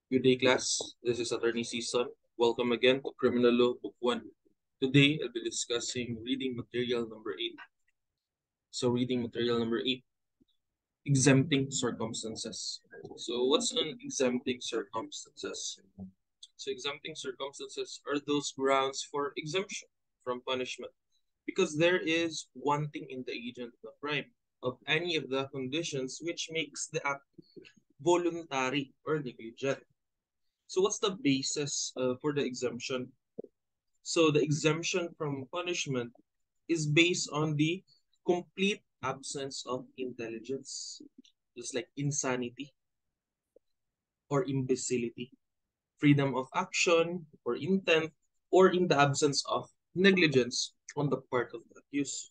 Good day, class. This is Attorney Season. Welcome again to Criminal Law Book 1. Today, I'll be discussing reading material number 8. So, reading material number 8, exempting circumstances. So, what's an exempting circumstances? So, exempting circumstances are those grounds for exemption from punishment because there is wanting in the agent of the crime of any of the conditions which makes the act voluntary or negligent. So what's the basis for the exemption? So the exemption from punishment is based on the complete absence of intelligence, just like insanity or imbecility, freedom of action or intent, or in the absence of negligence on the part of the accused.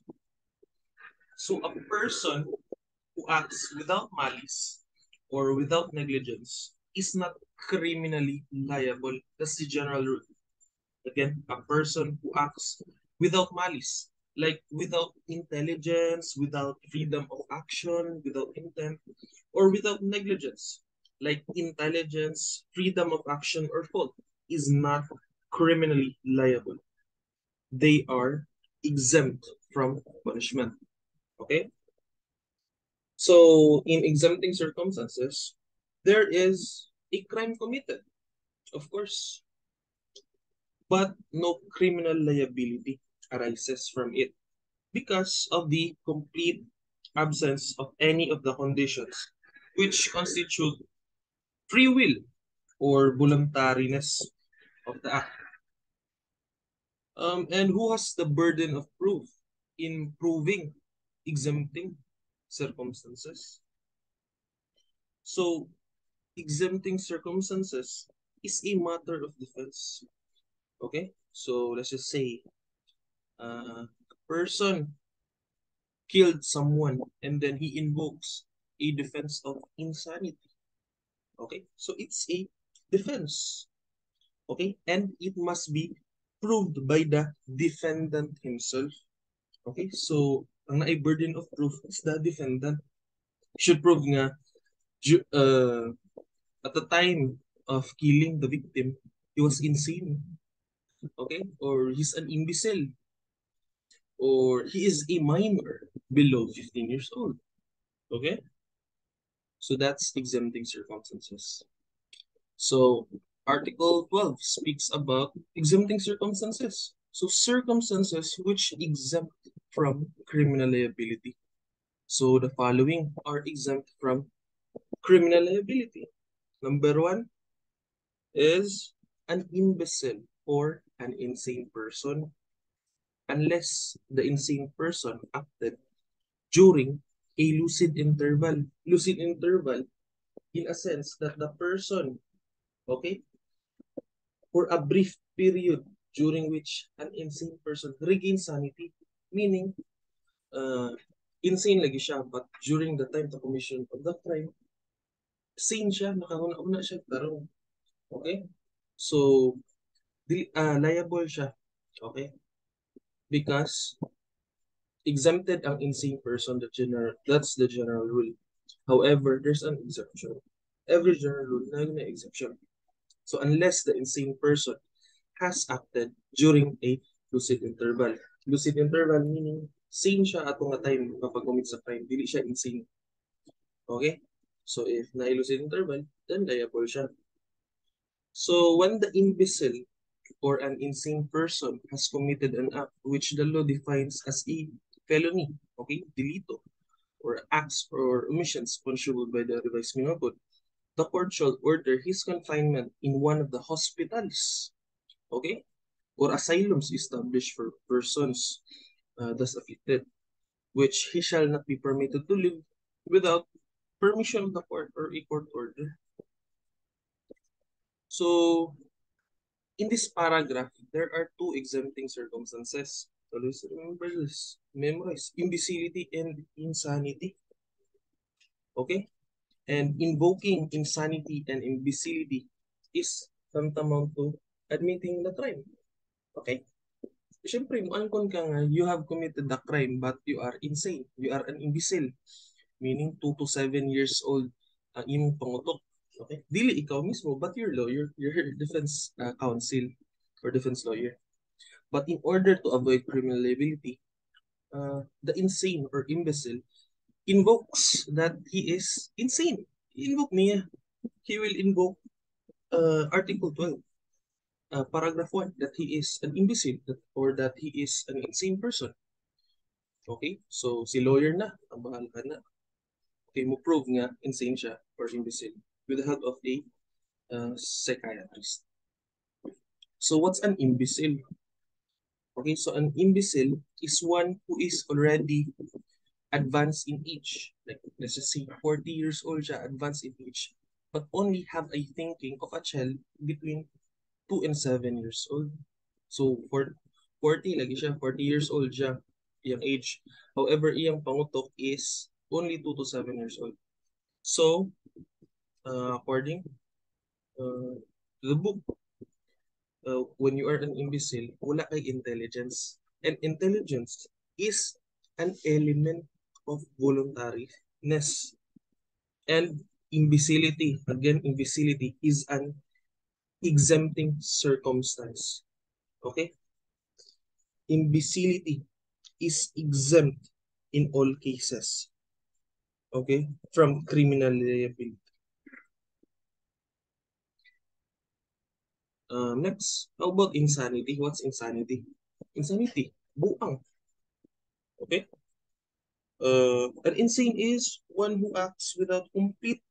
So a person who acts without malice or without negligence is not criminally liable. That's the general rule. Again, a person who acts without malice, like without intelligence, without freedom of action, without intent, or without negligence, like intelligence, freedom of action, or fault, is not criminally liable. They are exempt from punishment. Okay? So, in exempting circumstances, there is a crime committed, of course, but no criminal liability arises from it because of the complete absence of any of the conditions which constitute free will or voluntariness of the act. And who has the burden of proof in proving exempting circumstances? So, exempting circumstances is a matter of defense. Okay? So, let's just say a person killed someone and then he invokes a defense of insanity. Okay? So it's a defense. Okay? And it must be proved by the defendant himself. Okay? So ang burden of proof is the defendant. Should prove nga at the time of killing the victim, he was insane. Okay? Or he's an imbecile. Or he is a minor below 15 years old. Okay? So that's exempting circumstances. So Article 12 speaks about exempting circumstances. So circumstances which exempt from criminal liability. So the following are exempt from criminal liability. Number 1 is an imbecile or an insane person unless the insane person acted during a lucid interval. Lucid interval in a sense that the person, okay, for a brief period during which an insane person regains sanity, meaning insane lagi siya, but during the time to commission of the crime, sane siya, nakahuna-una siya, tarong. Okay? So, liable siya. Okay? Because exempted ang insane person, that's the general rule. However, there's an exception. Every general rule na may exception. So unless the insane person has acted during a lucid interval. Lucid interval meaning sane siya atong nga time kapag commit sa crime. Dili siya insane. Okay? So if na-lucid interval, then liable siya. So when the imbecile or an insane person has committed an act which the law defines as a felony, okay, delito, or acts or omissions punishable by the revised penal code, the court shall order his confinement in one of the hospitals, okay, or asylums established for persons thus afflicted, which he shall not be permitted to live without permission of the court or a court order. So, in this paragraph, there are two exempting circumstances. Always remember this. Memorize imbecility and insanity. Okay? And invoking insanity and imbecility is tantamount to admitting the crime. Okay? Siyempre, muangkon ka nga, you have committed the crime but you are insane. You are an imbecile. Meaning 2 to 7 years old ang imong pangutok. Okay? Dili ikaw mismo, but your lawyer, your defense counsel or defense lawyer. But in order to avoid criminal liability, the insane or imbecile invokes that he is insane. Invoke niya. He will invoke Article 12, Paragraph 1, that he is an imbecile or that he is an insane person. Okay? So, si lawyer na, ang bahala ka na. Okay, mo prove nga insane siya or imbecile with the help of a psychiatrist. So, what's an imbecile? Okay, so an imbecile is one who is already advanced in age. Like, let's just say 40 years old siya, advanced in age, but only have a thinking of a child between 2 and 7 years old. So, for 40, lagi siya, 40 years old siya, iyang age. However, iyang pangutok is only 2 to 7 years old. So, according to the book, when you are an imbecile, wala kay intelligence. And intelligence is an element of voluntariness. And imbecility, again, imbecility is an exempting circumstance. Okay? Imbecility is exempt in all cases. Okay? From criminal liability. Next, how about insanity? What's insanity? Insanity, buang. Okay? An insane is one who acts without complete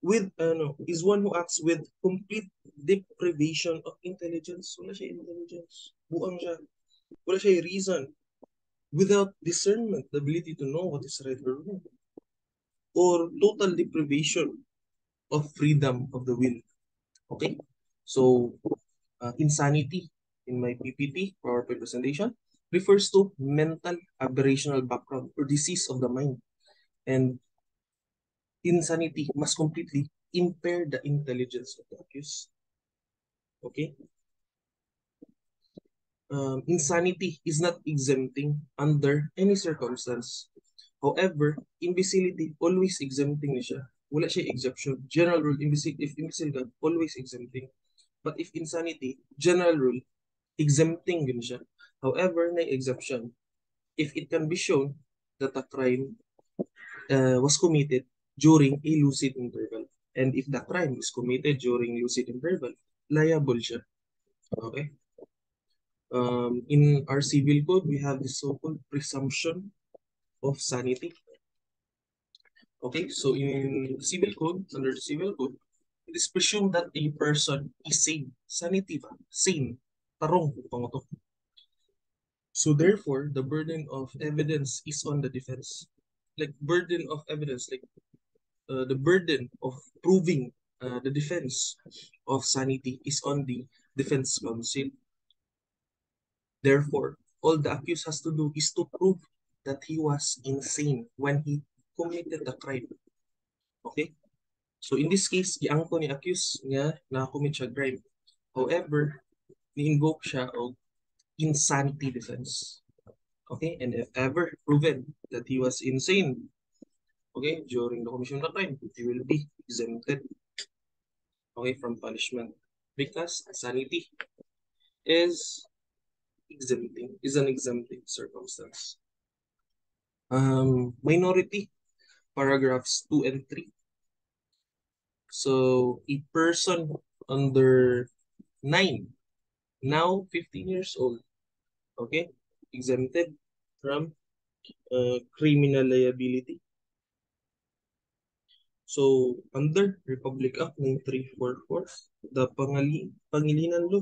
with no, is one who acts with complete deprivation of intelligence. Wala siya intelligence. Buang siya. Wala siya reason. Without discernment, the ability to know what is right or wrong. Or total deprivation of freedom of the will. Okay? So, insanity in my PPT, PowerPoint presentation, refers to mental aberrational background or disease of the mind. And insanity must completely impair the intelligence of the accused. Okay? Insanity is not exempting under any circumstance. However, imbecility always exempting na siya. Wala siya exception. General rule, if imbecile ka, always exempting. But if insanity, general rule, exempting din siya. However, may exception. If it can be shown that a crime was committed during a lucid interval. And if the crime is committed during lucid interval, liable siya. Okay? In our civil code, we have the so-called presumption of sanity. Okay, so in civil code, under the civil code, it is presumed that a person is sane. Sanity ba? Sane. Tarong. Pangutok. So therefore, the burden of evidence is on the defense. Like burden of evidence, like the burden of proving the defense of sanity is on the defense counsel. Therefore, all the accused has to do is to prove that he was insane when he committed the crime. Okay? So in this case, giangko ni accused nga na-commit siya crime. However, ni-invoke siya og insanity defense. Okay? And if ever proven that he was insane, okay, during the commission of the crime, he will be exempted, okay, from punishment because sanity is an exempting circumstance. Minority, paragraphs 2 and 3. So, a person under 9, now 15 years old, okay, exempted from criminal liability. So, under Republic Act 9344, the Pangilinan Law,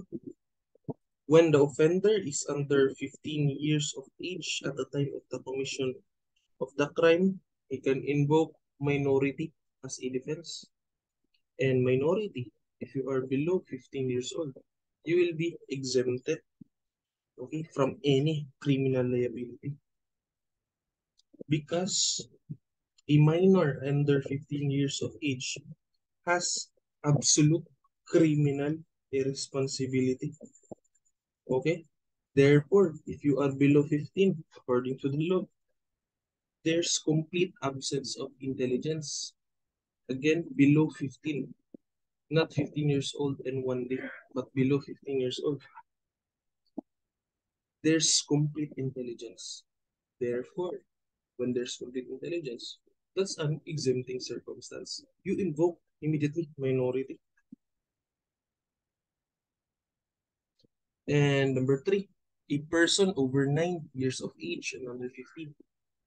when the offender is under 15 years of age at the time of the commission of the crime, he can invoke minority as a defense. And minority, if you are below 15 years old, you will be exempted, okay, from any criminal liability. Because a minor under 15 years of age has absolute criminal irresponsibility. Okay? Therefore, if you are below 15, according to the law, there's complete absence of intelligence. Again, below 15. Not 15 years old and 1 day, but below 15 years old. There's complete intelligence. Therefore, when there's complete intelligence, that's an exempting circumstance. You invoke immediately minority. And number 3, a person over 9 years of age and under 15,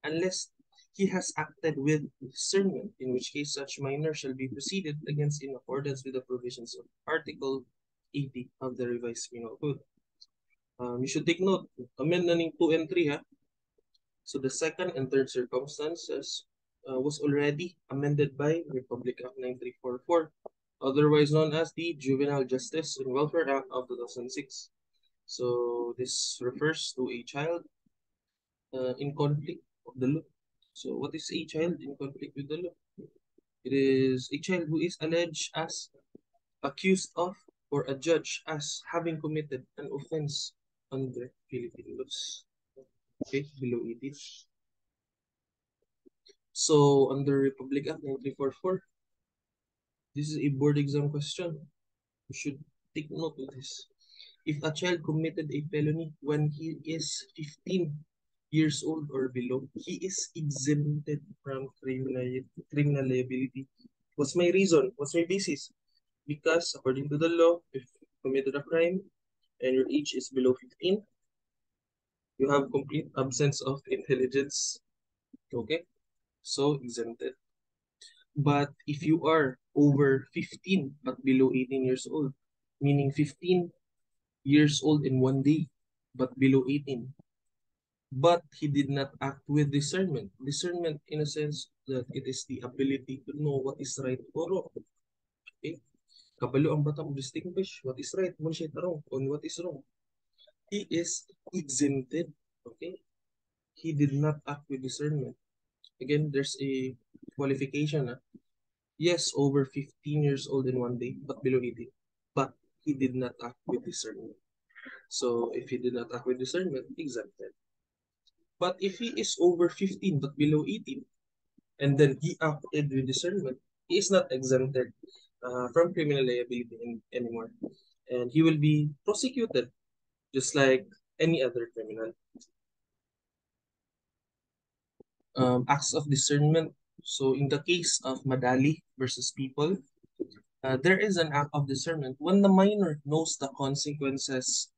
unless he has acted with discernment, in which case such minor shall be proceeded against in accordance with the provisions of Article 80 of the Revised Penal Code. You should take note, amendment 2 and 3, ha? So the second and third circumstances was already amended by Republic Act 9344, otherwise known as the Juvenile Justice and Welfare Act of 2006. So this refers to a child in conflict of the law. So what is a child in conflict with the law? It is a child who is alleged as accused of or adjudged as having committed an offense under Philippine laws. Okay, below 18. So under Republic Act 9344, this is a board exam question. You should take note of this. If a child committed a felony when he is 15 years old or below, he is exempted from criminal liability. What's my reason? What's my basis? Because according to the law, if you committed a crime and your age is below 15, you have complete absence of intelligence. Okay? So exempted. But if you are over 15 but below 18 years old, meaning 15 years old in 1 day but below 18, but he did not act with discernment. Discernment in a sense that it is the ability to know what is right or wrong. Okay? Kabalo ang bata mo distinguish what is right, mo siya wrong, on what is wrong. He is exempted. Okay? He did not act with discernment. Again, there's a qualification. Yes, over 15 years old in 1 day, but below 18. But he did not act with discernment. So if he did not act with discernment, exempted. But if he is over 15 but below 18, and then he acted with discernment, he is not exempted from criminal liability anymore. And he will be prosecuted just like any other criminal. Acts of discernment. So in the case of Madali versus People, there is an act of discernment when the minor knows the consequences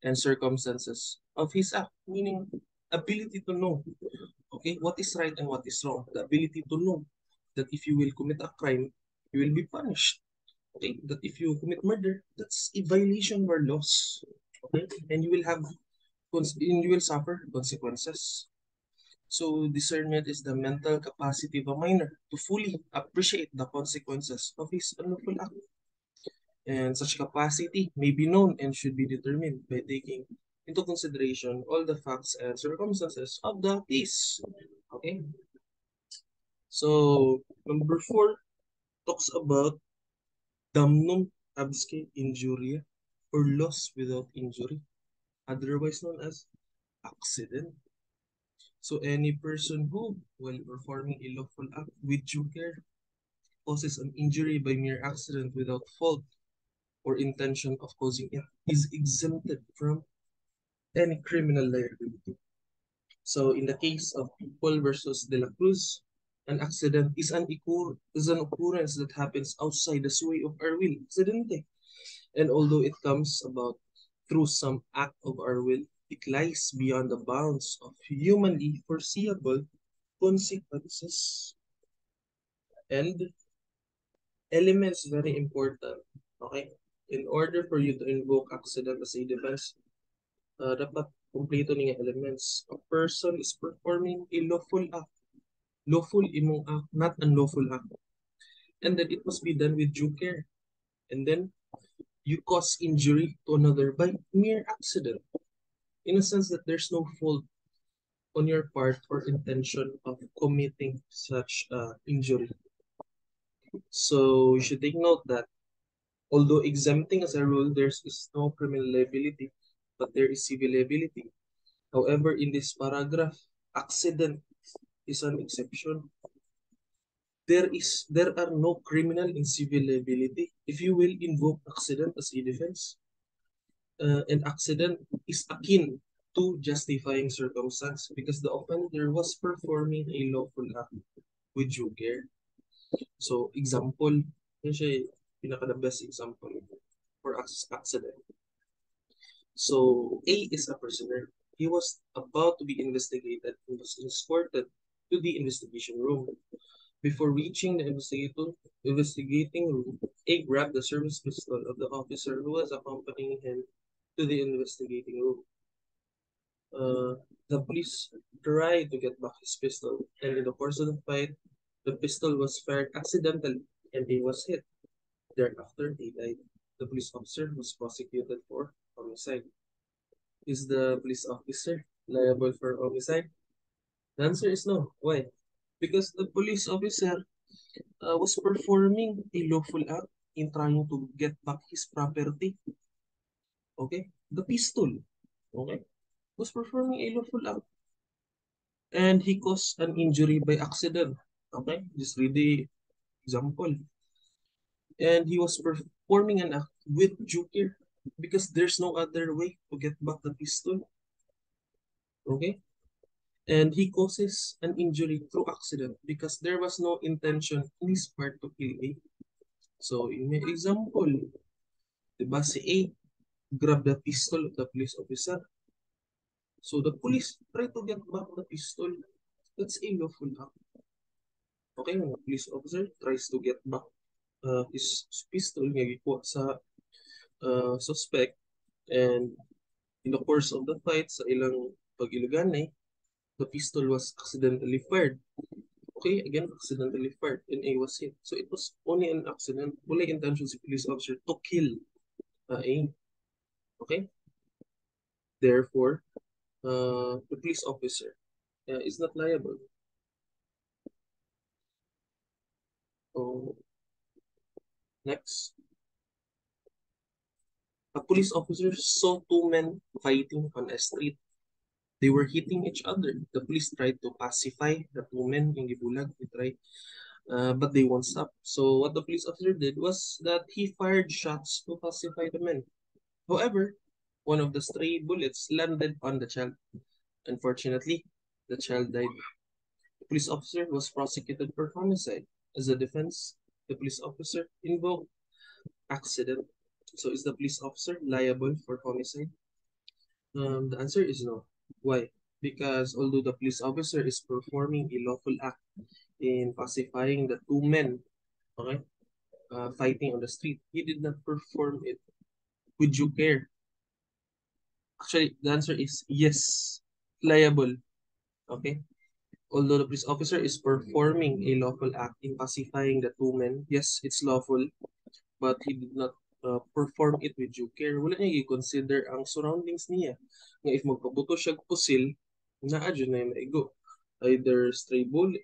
and circumstances of his act, meaning ability to know, okay, what is right and what is wrong. The ability to know that if you will commit a crime, you will be punished. Okay, that if you commit murder, that's a violation of our laws. Okay, and you will have you will suffer consequences. So discernment is the mental capacity of a minor to fully appreciate the consequences of his unlawful act. And such capacity may be known and should be determined by taking into consideration all the facts and circumstances of the case. Okay? So, number 4 talks about damnum absque injuria, or loss without injury, otherwise known as accident. So, any person who, while performing a lawful act with due care, causes an injury by mere accident without fault or intention of causing it, is exempted from any criminal liability. So in the case of People versus De La Cruz, an accident is an occurrence that happens outside the sway of our will, accidente. And although it comes about through some act of our will, it lies beyond the bounds of humanly foreseeable consequences. And elements very important. Okay? In order for you to invoke accident as a defense, dapat kumpleto niya elements. A person is performing a lawful act. Lawful imong act, not unlawful act. And then it must be done with due care. And then you cause injury to another by mere accident. In a sense that there's no fault on your part or intention of committing such injury. So you should take note that although exempting as a rule, there is no criminal liability, but there is civil liability. However, in this paragraph, accident is an exception. there are no criminal and civil liability. If you will invoke accident as a defense, an accident is akin to justifying circumstance because the offender was performing a lawful act with due care. So, example, yun siya pinaka the best example for accident. So, A is a prisoner. He was about to be investigated and was escorted to the investigation room. Before reaching the investigating room, A grabbed the service pistol of the officer who was accompanying him to the investigating room. The police tried to get back his pistol, and in the course of the fight, the pistol was fired accidentally, and he was hit. Thereafter, he died. The police officer was prosecuted for homicide. Is the police officer liable for homicide? The answer is no. Why? Because the police officer was performing a lawful act in trying to get back his property. Okay? The pistol. Okay? Was performing a lawful act. And he caused an injury by accident. Okay? Just read the example. And he was performing an act with due care because there's no other way to get back the pistol. Okay? And he causes an injury through accident because there was no intention on his part to kill A. So, in my example, diba si A grab the pistol of the police officer. So, the police try to get back the pistol. That's a lawful act. Okay, when the police officer tries to get back his pistol nga gikuha sa suspect, and in the course of the fight sa ilang pag-iluganay, the pistol was accidentally fired. Okay, again, accidentally fired, and A was hit. So it was only an accident. Wala intention si police officer to kill A. Okay? Therefore, the police officer is not liable. So, next. A police officer saw two men fighting on a street. They were hitting each other. The police tried to pacify the two men, yung gibulag, but they won't stop. So what the police officer did was that he fired shots to pacify the men. However, one of the stray bullets landed on the child. Unfortunately, the child died. The police officer was prosecuted for homicide. As a defense, the police officer invoked accident. So is the police officer liable for homicide? The answer is no. Why? Because although the police officer is performing a lawful act in pacifying the two men, okay, fighting on the street, he did not perform it with due care. Actually, the answer is yes, liable. Okay, although the police officer is performing a lawful act in pacifying the two men, yes, it's lawful, but he did not perform it with due care. Wala niya i-consider ang surroundings niya. Nga if magpabuto siya pusil, naadyo na yung maigo. Either stray bullet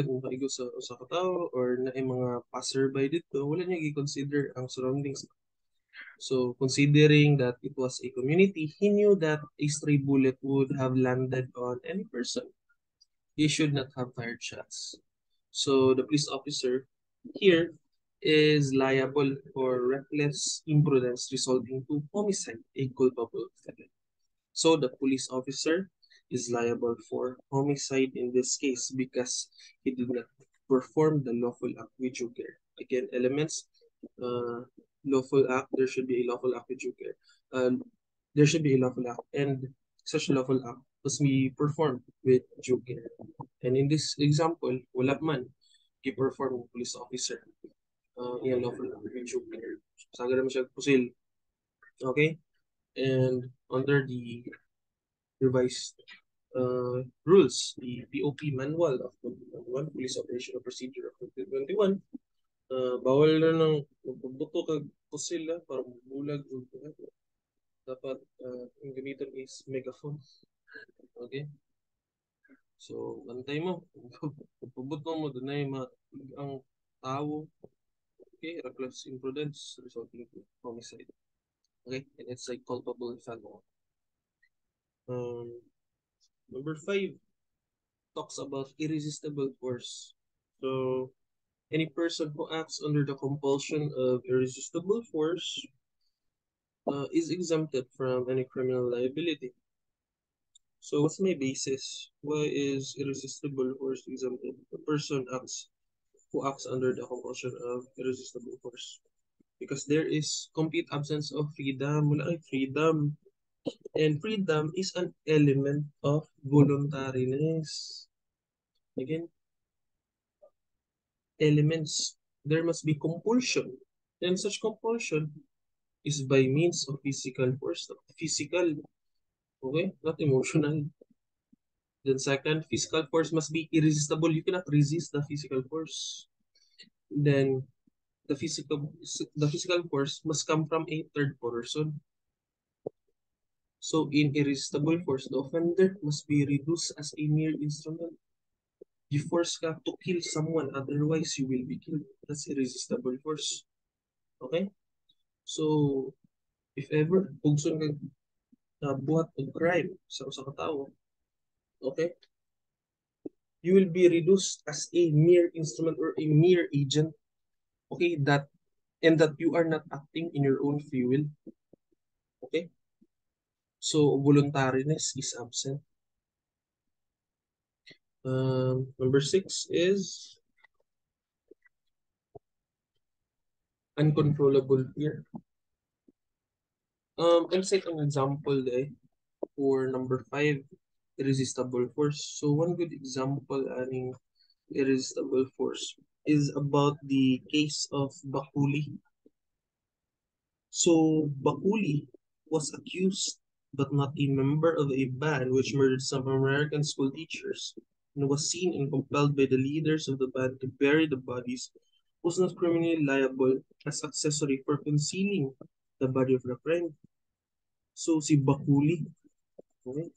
mo maigo sa katao or na yung mga passerby dito, wala niya i-consider ang surroundings. So, considering that it was a community, he knew that a stray bullet would have landed on any person. He should not have fired shots. So, the police officer here is liable for reckless imprudence resulting to homicide, a culpable felon. So, the police officer is liable for homicide in this case because he did not perform the lawful act with due care. Again, elements, lawful act, there should be a lawful act with due care. There should be a lawful act, and such lawful act must be performed with due care. And in this example, wala man gi-perform ng police officer yung lawful act with due care. Saga naman siya pusil. Okay? And under the revised rules, the POP manual of 2021, Police Operational Procedure of 2021, bawal na ng magbuto kag pusil para bulag. Dapat yung gamiton is megaphone. Okay? So, bantay mo. Pagbuto mo, doon na ang tao. Okay? Reckless imprudence resulting to homicide. Okay? And it's a culpable felon. Number 5 talks about irresistible force. So, any person who acts under the compulsion of irresistible force is exempted from any criminal liability. So, what's my basis? Why is irresistible force exempted? The person who acts under the compulsion of irresistible force. Because there is complete absence of freedom. Wala kang freedom. And freedom is an element of voluntariness. Again, elements. There must be compulsion. And such compulsion is by means of physical force. Physical, okay? Not emotional. Then second, physical force must be irresistible. You cannot resist the physical force. Then the physical force must come from a third person. So in irresistible force, the offender must be reduced as a mere instrument. You force ka to kill someone, otherwise you will be killed. That's irresistible force. Okay? So, if ever, pugson ka buhat of crime sa usa ka tawo, okay? You will be reduced as a mere instrument or a mere agent, okay? That you are not acting in your own free will, okay? So, voluntariness is absent. Number 6 is uncontrollable fear. I'll set an example there for number 5, irresistible force. So one good example aning irresistible force is about the case of Bakuli. So Bakuli was accused but not a member of a band which murdered some American school teachers and was seen and compelled by the leaders of the band to bury the bodies, was not criminally liable as accessory for concealing the body of the friend. So si Bakuli, okay,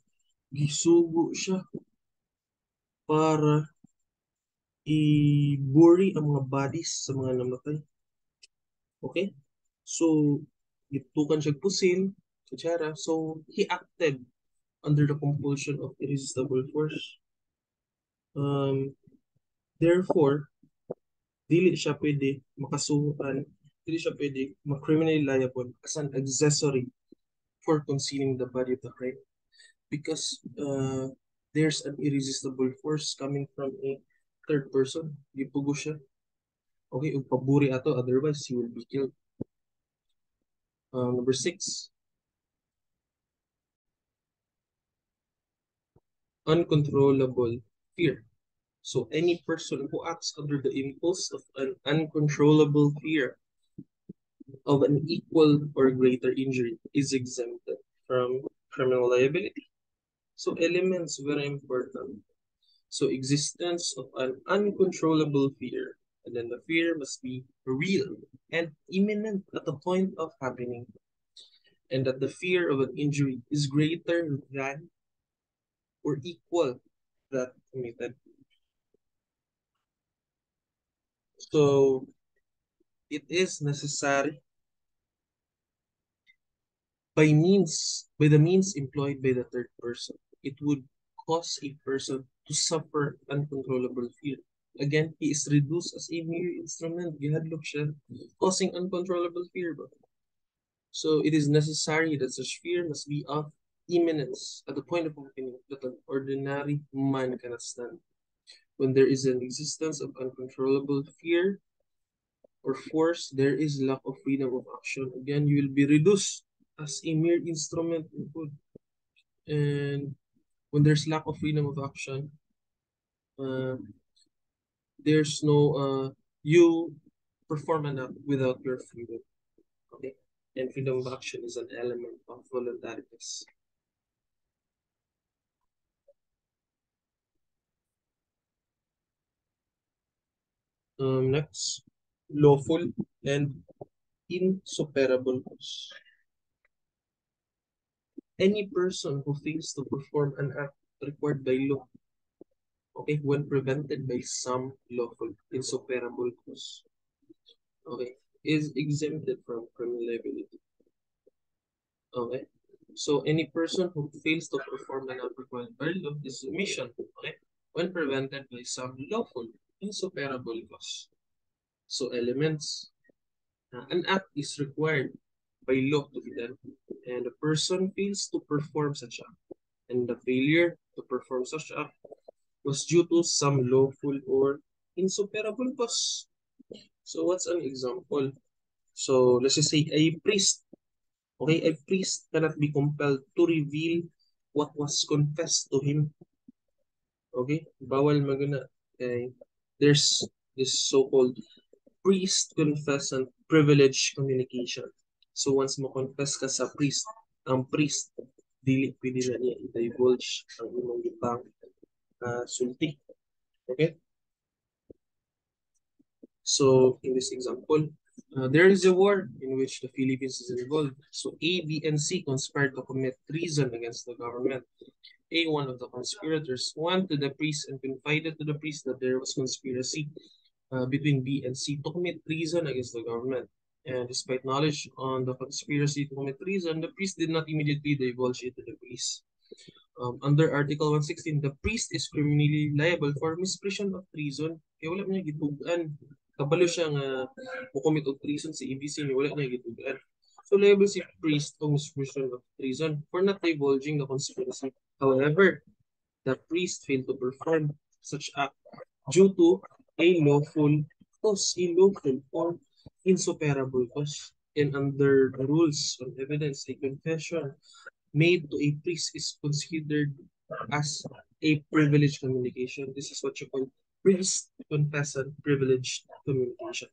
gisugo siya para i-bury ang mga bodies sa mga namatay. Okay? So, gitukan siya pusil, etc. So, he acted under the compulsion of irresistible force. Therefore, dili siya pwede makasuhan, dili siya pwede ma-criminally liable as an accessory for concealing the body of the crime. Because there's an irresistible force coming from a third person. Gipugo siya. Okay, ug paburi ato, otherwise he will be killed. Number 6, uncontrollable fear. So any person who acts under the impulse of an uncontrollable fear of an equal or greater injury is exempted from criminal liability. So elements very important. So existence of an uncontrollable fear, and then the fear must be real and imminent at the point of happening, and that the fear of an injury is greater than or equal that committed. So it is necessary by the means employed by the third person. It would cause a person to suffer uncontrollable fear. Again, he is reduced as a mere instrument. Gihadlok siya, causing uncontrollable fear. Ba? So it is necessary that such fear must be of imminence at the point of happening that an ordinary man cannot stand. When there is an existence of uncontrollable fear or force, there is lack of freedom of action. Again, you will be reduced as a mere instrument in food. And when there's lack of freedom of action, uh, there's no you perform an act without your freedom. Okay, and freedom of action is an element of voluntariness. Next, lawful and insuperable cause. Any person who fails to perform an act required by law, okay, when prevented by some lawful insuperable cause, okay, is exempted from criminal liability. Okay, so any person who fails to perform an act required by law is omission, okay, when prevented by some lawful insuperable cause. So elements, an act is required by law to be done, and the person fails to perform such act, and the failure to perform such act was due to some lawful or insuperable cause. So what's an example? So let's just say a priest. Okay, a priest cannot be compelled to reveal what was confessed to him. Okay, bawal magana. Okay, there's this so-called priest-confessant privilege communication. So once mo confess ka sa priest, ang priest, dili pwede na niya i-divulge ang imong ibang sulti. Okay? So in this example, there is a war in which the Philippines is involved. So A, B, and C conspired to commit treason against the government. A, one of the conspirators, went to the priest and confided to the priest that there was conspiracy between B and C to commit treason against the government. And despite knowledge on the conspiracy to commit treason, the priest did not immediately divulge it to the priest. Under Article 116, the priest is criminally liable for misprision of treason. Kaya wala niya gitugan. Kabalo siya nga mo-commit of treason si EBC niya, wala niya gitugan. So liable si priest of misprision of treason for not divulging the conspiracy. However, the priest failed to perform such act due to a lawful cause, a lawful or insuperable cause. And under the rules on evidence, a confession made to a priest is considered as a privileged communication. This is what you call priest-confessant privileged communication.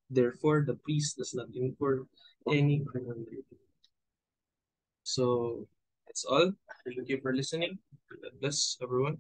Therefore, the priest does not incur any criminal liability. So that's all. Thank you for listening. God bless everyone.